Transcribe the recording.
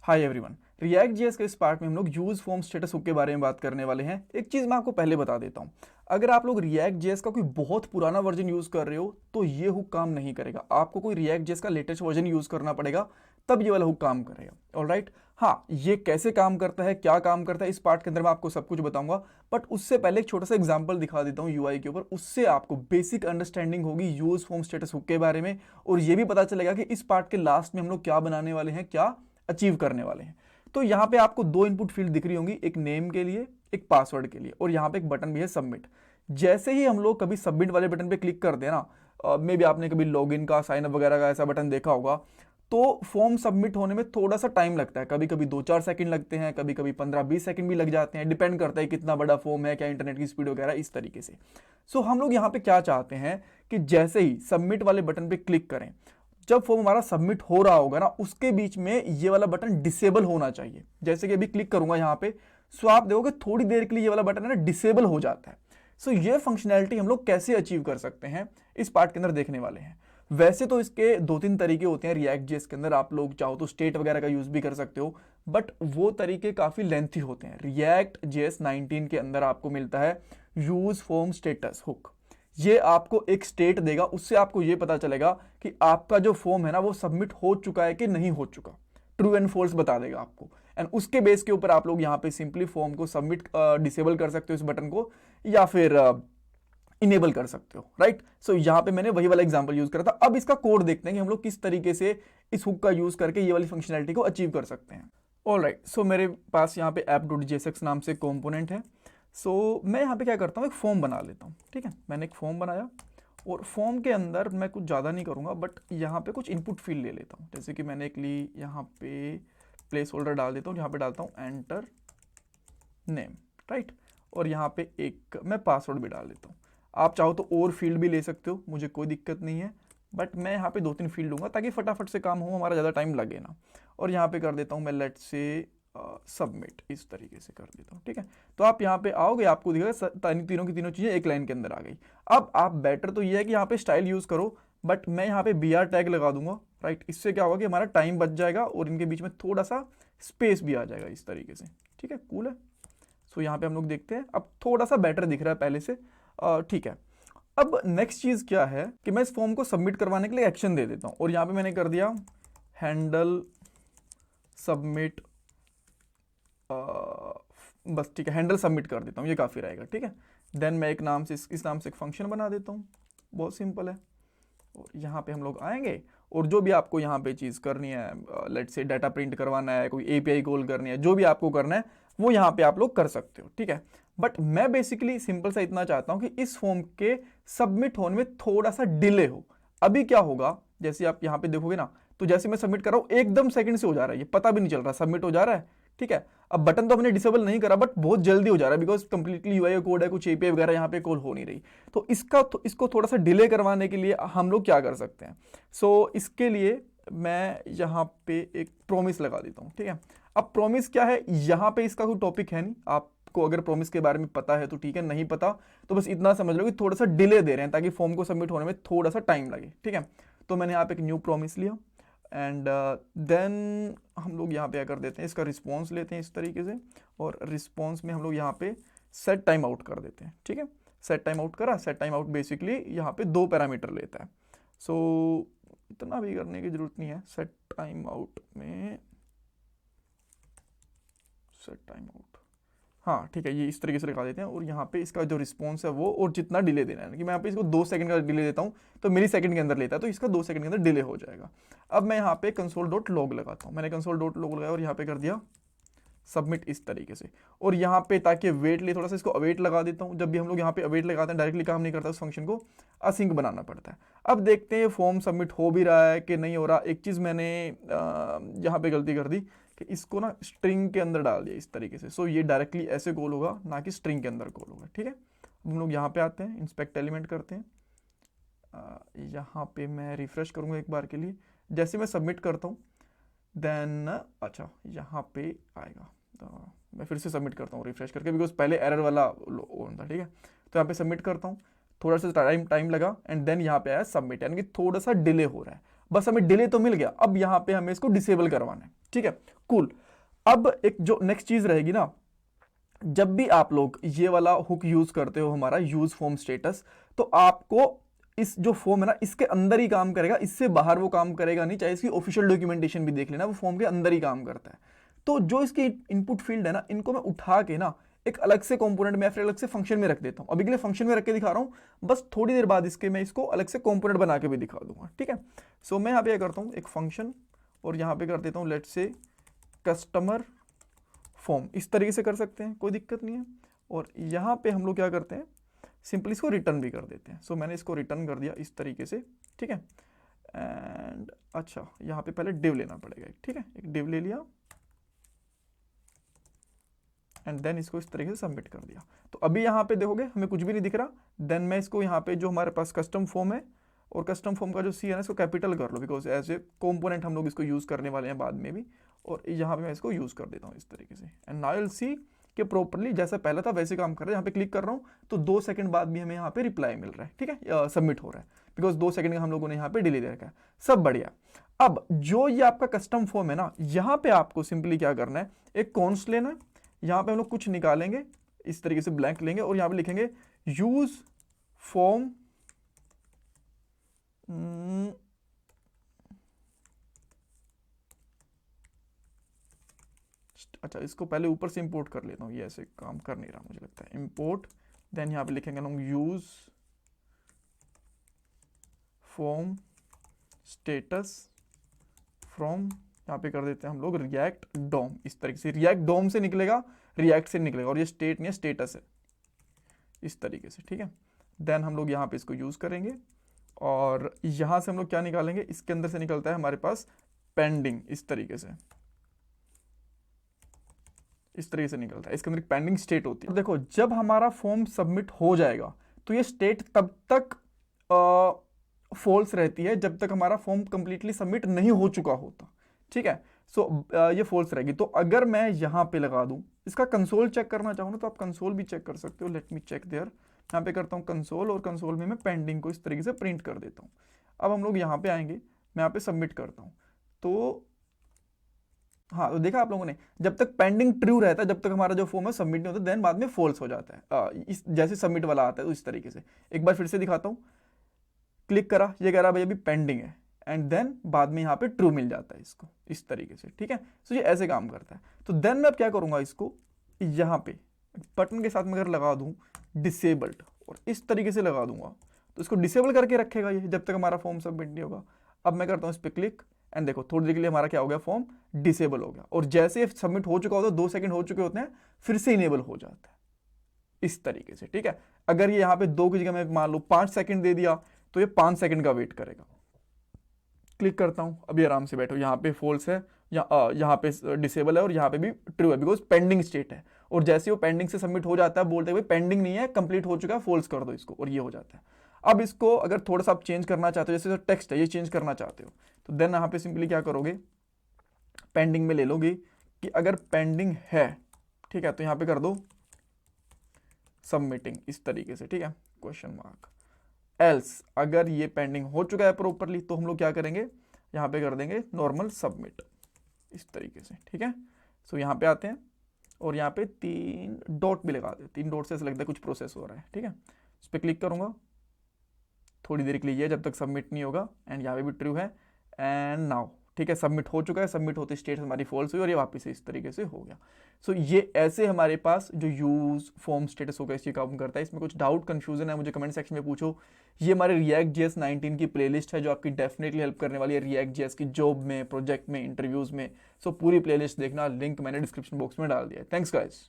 Hi everyone, react JS के इस part में हम लोग यूज फॉर्म स्टेटस हुक के बारे में बात करने वाले हैं। एक चीज़ मैं आपको पहले बता देता हूं, अगर आप लोग रिएक्ट जेएस का कोई बहुत पुराना वर्जन यूज़ कर रहे हो तो ये हुक काम नहीं करेगा। आपको कोई रिएक्ट जेएस का लेटेस्ट वर्जन यूज़ करना पड़ेगा, तब ये वाला हुक काम करेगा। ऑलराइट, हाँ, ये कैसे काम करता है, क्या काम करता है, इस पार्ट के अंदर मैं आपको सब कुछ बताऊंगा। बट उससे पहले एक छोटा सा एग्जांपल दिखा देता हूँ यूआई के ऊपर, उससे आपको बेसिक अंडरस्टैंडिंग होगी यूज फॉर्म स्टेटस हुक के बारे में, और ये भी पता चलेगा कि इस पार्ट के लास्ट में हम लोग क्या बनाने वाले हैं, क्या अचीव करने वाले हैं। तो यहाँ पे आपको दो इनपुट फील्ड दिख रही होंगी, एक नेम के लिए, एक पासवर्ड के लिए, और यहाँ पे एक बटन भी है सबमिट। जैसे ही हम लोग कभी सबमिट वाले बटन पे क्लिक करते हैं ना, मे बी आपने कभी लॉगिन का, साइन अप वगैरह का ऐसा बटन देखा होगा, तो फॉर्म सबमिट होने में थोड़ा सा टाइम लगता है। कभी कभी 2-4 सेकंड लगते हैं, कभी कभी 15-20 सेकंड भी लग जाते हैं, डिपेंड करता है कितना बड़ा फॉर्म है, क्या इंटरनेट की स्पीड वगैरह, इस तरीके से। सो हम लोग यहाँ पे क्या चाहते हैं कि जैसे ही सबमिट वाले बटन पे क्लिक करें, जब फॉर्म हमारा सबमिट हो रहा होगा ना, उसके बीच में ये वाला बटन डिसेबल होना चाहिए। जैसे कि अभी क्लिक करूंगा यहाँ पे, सो आप देखोगे थोड़ी देर के लिए ये वाला बटन है ना डिसेबल हो जाता है। सो ये फंक्शनैलिटी हम लोग कैसे अचीव कर सकते हैं, इस पार्ट के अंदर देखने वाले हैं। वैसे तो इसके 2-3 तरीके होते हैं रिएक्ट जेएस के अंदर, आप लोग चाहो तो स्टेट वगैरह का यूज भी कर सकते हो, बट वो तरीके काफी लेंथी होते हैं। रिएक्ट जेएस 19 के अंदर आपको मिलता है यूज फॉर्म स्टेटस हुक। ये आपको एक स्टेट देगा, उससे आपको ये पता चलेगा कि आपका जो फॉर्म है ना वो सबमिट हो चुका है कि नहीं हो चुका। ट्रू एंड फॉल्स बता देगा आपको, एंड उसके बेस के ऊपर आप लोग यहाँ पे सिंपली फॉर्म को सबमिट डिसेबल कर सकते हो इस बटन को, या फिर इनेबल कर सकते हो। राइट, सो यहाँ पे मैंने वही वाला एग्जांपल यूज करा था। अब इसका कोड देखते हैं कि हम लोग किस तरीके से इस हुक का यूज करके ये वाली फंक्शनैलिटी को अचीव कर सकते हैं। ऑलराइट, सो मेरे पास यहाँ पे app.jsx नाम से कंपोनेंट है। सो मैं यहाँ पे क्या करता हूँ, एक फॉर्म बना लेता हूँ। ठीक है, मैंने एक फॉर्म बनाया, और फॉर्म के अंदर मैं कुछ ज़्यादा नहीं करूँगा, बट यहाँ पे कुछ इनपुट फील्ड ले लेता हूँ। जैसे कि मैंने एक ली, यहाँ पे प्लेस होल्डर डाल देता हूँ, यहाँ पे डालता हूँ एंटर नेम। राइट, और यहाँ पे एक मैं पासवर्ड भी डाल देता हूँ। आप चाहो तो और फील्ड भी ले सकते हो, मुझे कोई दिक्कत नहीं है, बट मैं यहाँ पे 2-3 फील्ड लूँगा ताकि फटाफट से काम हो, हमारा ज़्यादा टाइम लगे ना। और यहाँ पे कर देता हूँ मैं लेट से सबमिट, इस तरीके से कर देता हूँ। ठीक है, तो आप यहाँ पे आओगे, आपको दिखेगा तीनों की तीनों चीज़ें एक लाइन के अंदर आ गई। अब आप बेटर तो ये है कि यहाँ पे स्टाइल यूज़ करो, बट मैं यहाँ पे BR टैग लगा दूंगा। राइट, इससे क्या होगा कि हमारा टाइम बच जाएगा और इनके बीच में थोड़ा सा स्पेस भी आ जाएगा इस तरीके से। ठीक है, कूल है। सो यहाँ पे हम लोग देखते हैं, अब थोड़ा सा बेटर दिख रहा है पहले से। ठीक है, अब नेक्स्ट चीज क्या है कि मैं इस फॉर्म को सबमिट करवाने के लिए एक्शन दे देता हूं, और यहां पे मैंने कर दिया हैंडल सबमिट। बस ठीक है, हैंडल सबमिट कर देता हूं, ये काफी रहेगा। ठीक है, देन मैं एक नाम से इस नाम से एक फंक्शन बना देता हूं, बहुत सिंपल है। और यहाँ पे हम लोग आएंगे, और जो भी आपको यहाँ पे चीज़ करनी है, लेट से डाटा प्रिंट करवाना है, कोई API कॉल करनी है, जो भी आपको करना है वो यहाँ पे आप लोग कर सकते हो। ठीक है, बट मैं बेसिकली सिंपल सा इतना चाहता हूँ कि इस फॉर्म के सबमिट होने में थोड़ा सा डिले हो। अभी क्या होगा, जैसे आप यहाँ पे देखोगे ना, तो जैसे मैं सबमिट कर रहा हूँ एकदम सेकंड से हो जा रहा है, ये पता भी नहीं चल रहा सबमिट हो जा रहा है। ठीक है, अब बटन तो हमने डिसेबल नहीं करा, बट बहुत जल्दी हो जा रहा है, बिकॉज कंप्लीटली UI कोड है, कुछ API वगैरह यहाँ पे कॉल हो नहीं रही। तो इसको थोड़ा सा डिले करवाने के लिए हम लोग क्या कर सकते हैं। सो इसके लिए मैं यहाँ पे एक प्रोमिस लगा देता हूँ। ठीक है, अब प्रोमिस क्या है, यहाँ पे इसका कोई टॉपिक है नहीं। आपको अगर प्रोमिस के बारे में पता है तो ठीक है, नहीं पता तो बस इतना समझ लो कि थोड़ा सा डिले दे रहे हैं ताकि फॉर्म को सबमिट होने में थोड़ा सा टाइम लगे। ठीक है, तो मैंने यहाँ पे एक न्यू प्रोमिस लिया, एंड देन हम लोग यहाँ पे क्या कर देते हैं, इसका रिस्पॉन्स लेते हैं इस तरीके से, और रिस्पॉन्स में हम लोग यहाँ पे सेट टाइम आउट कर देते हैं। ठीक है, सेट टाइम आउट करा, सेट टाइम आउट बेसिकली यहाँ पे 2 पैरामीटर लेता है। सो इतना भी करने की जरूरत नहीं है। सेट टाइम आउट में सेट टाइम आउट, हाँ ठीक है, ये इस तरीके से लगा देते हैं, और यहाँ पे इसका जो रिस्पॉन्स है वो, और जितना डिले देना है कि मैं यहाँ पे इसको 2 सेकंड का डिले देता हूँ तो मिली सेकंड के अंदर लेता है, तो इसका 2 सेकंड के अंदर डिले हो जाएगा। अब मैं यहाँ पे console.log लगाता हूँ, मैंने console.log लगाया और यहाँ पे कर दिया सबमिट इस तरीके से। और यहाँ पे ताकि वेट ले, थोड़ा सा इसको अवेट लगा देता हूँ। जब भी हम लोग यहाँ पे अवेट लगाते हैं, डायरेक्टली काम नहीं करता, उस फंक्शन को असिंक बनाना पड़ता है। अब देखते हैं फॉर्म सबमिट हो भी रहा है कि नहीं हो रहा। एक चीज़ मैंने यहाँ पे गलती कर दी कि इसको ना स्ट्रिंग के अंदर डाल दिया इस तरीके से। सो ये डायरेक्टली ऐसे कॉल होगा, ना कि स्ट्रिंग के अंदर कॉल होगा। ठीक है, अब हम लोग यहाँ पे आते हैं, इंस्पेक्ट एलिमेंट करते हैं। यहाँ पे मैं रिफ्रेश करूँगा एक बार के लिए। जैसे मैं सबमिट करता हूँ देन अच्छा यहाँ पे आएगा, तो मैं फिर से सबमिट करता हूँ रिफ्रेश करके, बिकॉज पहले एरर वाला ऑन था। ठीक है, तो यहाँ पे सबमिट करता हूँ, थोड़ा सा टाइम लगा, एंड देन यहाँ पे आया सबमिट, यानी कि थोड़ा सा डिले हो रहा है। बस हमें डिले तो मिल गया, अब यहाँ पे हमें इसको डिसेबल करवाना है। ठीक है, कूल। अब एक जो नेक्स्ट चीज रहेगी ना, जब भी आप लोग ये वाला हुक यूज करते हो हमारा यूज फॉर्म स्टेटस, तो आपको इस जो फॉर्म है ना इसके अंदर ही काम करेगा, इससे बाहर वो काम करेगा नहीं। चाहे इसकी ऑफिशियल डॉक्यूमेंटेशन भी देख लेना, वो फॉर्म के अंदर ही काम करता है। तो जो इसकी इनपुट फील्ड है ना, इनको मैं उठा के ना एक अलग से कंपोनेंट में या फिर अलग से फंक्शन में रख देता हूं। अभी के लिए फंक्शन में रख के दिखा रहा हूं, बस थोड़ी देर बाद इसके मैं इसको अलग से कंपोनेंट बना के भी दिखा दूंगा, ठीक है। सो मैं यहाँ पे क्या करता हूँ, एक फंक्शन और यहाँ पे कर देता हूँ लेट्स से कस्टमर फॉर्म। इस तरीके से कर सकते हैं, कोई दिक्कत नहीं है। और यहाँ पे हम लोग क्या करते हैं, सिंपली इसको रिटर्न भी कर देते हैं। सो मैंने इसको रिटर्न कर दिया इस तरीके से, ठीक है। एंड अच्छा, यहाँ पे पहले डिव लेना पड़ेगा, ठीक है, एक डिव ले लिया एंड देन इसको इस तरीके से सबमिट कर दिया। तो अभी यहाँ पे देखोगे हमें कुछ भी नहीं दिख रहा। देन मैं इसको यहाँ पे जो हमारे पास कस्टम फॉर्म है, और कस्टम फॉर्म का जो सी है ना इसको कैपिटल कर लो, बिकॉज एज ए कंपोनेंट हम लोग इसको यूज करने वाले हैं बाद में भी। और यहाँ पे मैं इसको यूज कर देता हूँ इस तरीके से। एंड नाउ विल सी कि प्रॉपरली जैसा पहला था वैसे काम कर रहा है। यहाँ पे क्लिक कर रहा हूँ तो 2 सेकंड बाद भी हमें यहाँ पे रिप्लाई मिल रहा है, ठीक है, सबमिट हो रहा है, बिकॉज 2 सेकंड का हम लोगों ने यहाँ पे डिले दे रखा है। सब बढ़िया। अब जो ये आपका कस्टम फॉर्म है ना, यहाँ पे आपको सिंपली क्या करना है, एक कॉन्स्ट लेना है। यहाँ पे हम लोग कुछ निकालेंगे, इस तरीके से ब्लैंक लेंगे और यहाँ पे लिखेंगे यूज फॉर्म अच्छा, इसको पहले ऊपर से इंपोर्ट कर लेता हूँ, ये ऐसे काम कर नहीं रहा मुझे लगता है। इंपोर्ट, देन यहाँ पे लिखेंगे हम यूज फॉर्म स्टेटस फ्रॉम, यहाँ पे कर देते हैं हम लोग रिएक्ट डॉम। इस तरीके से रिएक्ट डॉम से निकलेगा, रिएक्ट से निकलेगा, और ये स्टेट नहीं है, स्टेटस है, इस तरीके से, ठीक है। देन हम लोग यहाँ पे इसको यूज करेंगे और यहाँ से हम लोग क्या निकालेंगे, इसके अंदर से निकलता है हमारे पास पेंडिंग, इस तरीके से, इस तरीके से निकलता है। इसके अंदर एक पेंडिंग स्टेट होती है। देखो जब हमारा फॉर्म सबमिट हो जाएगा तो ये स्टेट तब तक फॉल्स रहती है जब तक हमारा फॉर्म कंप्लीटली सबमिट नहीं हो चुका होता, ठीक है। सो ये फॉल्स रहेगी। तो अगर मैं यहाँ पे लगा दूं, इसका कंसोल चेक करना चाहूँ ना तो आप कंसोल भी चेक कर सकते हो। Let me check there. यहाँ पे करता हूँ कंसोल, और कंसोल में मैं पेंडिंग को इस तरीके से प्रिंट कर देता हूँ। अब हम लोग यहाँ पे आएंगे, मैं यहाँ पे सबमिट करता हूँ तो हाँ, तो देखा आप लोगों ने, जब तक पेंडिंग ट्रू रहता है, जब तक हमारा जो फॉर्म है सबमिट नहीं होता, देन बाद में फॉल्स हो जाता है। इस जैसे सबमिट वाला आता है तो इस तरीके से। एक बार फिर से दिखाता हूँ, क्लिक करा, ये कह रहा भाई अभी पेंडिंग है, एंड देन बाद में यहाँ पे ट्रू मिल जाता है इसको, इस तरीके से, ठीक है। सो ये ऐसे काम करता है। तो देन मैं अब क्या करूँगा, इसको यहाँ पे बटन के साथ में अगर लगा दूँ डिसेबल्ड, और इस तरीके से लगा दूंगा, तो इसको डिसेबल करके रखेगा ये जब तक हमारा फॉर्म सबमिट नहीं होगा। अब मैं करता हूँ इस पर क्लिक, एंड देखो थोड़ी देर के लिए हमारा क्या हो गया, फॉर्म डिसेबल हो गया। और जैसे ये सबमिट हो चुका होता है, 2 सेकंड हो चुके होते हैं, फिर से इनेबल हो जाता है इस तरीके से, ठीक है। अगर ये यहाँ पे 2 की जगह में मान लो 5 सेकंड दे दिया तो ये 5 सेकंड का वेट करेगा। क्लिक करता हूँ, अभी आराम से बैठो। यहाँ पे फॉल्स है, यहाँ पे डिसेबल है, और यहाँ पे भी ट्रू है, बिकॉज पेंडिंग स्टेट है। और जैसे वो पेंडिंग से सबमिट हो जाता है, बोलते हुए पेंडिंग नहीं है, कंप्लीट हो चुका है, फॉल्स कर दो इसको, और ये हो जाता है। अब इसको अगर थोड़ा सा आप चेंज करना चाहते हो, जैसे टेक्स्ट है ये चेंज करना चाहते हो, तो देन यहाँ पे सिंपली क्या करोगे, पेंडिंग में ले लोगे कि अगर पेंडिंग है, ठीक है, तो यहाँ पे कर दो सबमिटिंग, इस तरीके से, ठीक है, क्वेश्चन मार्क। एल्स अगर ये पेंडिंग हो चुका है प्रॉपरली, तो हम लोग क्या करेंगे, यहाँ पे कर देंगे नॉर्मल सबमिट, इस तरीके से, ठीक है। सो यहाँ पे आते हैं और यहाँ पे 3 डॉट भी लगा दे, 3 डॉट से ऐसा लगता है कुछ प्रोसेस हो रहा है, ठीक है। इस पर क्लिक करूंगा, थोड़ी देर के लिए जब तक सबमिट नहीं होगा, एंड यहाँ पे भी ट्रू है, एंड नाउ, ठीक है, सबमिट हो चुका है। सबमिट होते स्टेट हमारी फॉल्स हुई और ये वापस से इस तरीके से हो गया। सो ये ऐसे हमारे पास जो यूज फॉर्म स्टेटस होगा इसकी काम करता है। इसमें कुछ डाउट कंफ्यूजन है मुझे कमेंट सेक्शन में पूछो। ये हमारे React.js 19 की प्लेलिस्ट है जो आपकी डेफिनेटली हेल्प करने वाली है React.js की जॉब में, प्रोजेक्ट में, इंटरव्यूज में। सो पूरी प्लेलिस्ट देखना, लिंक मैंने डिस्क्रिप्शन बॉक्स में डाल दिया है। Thanks guys.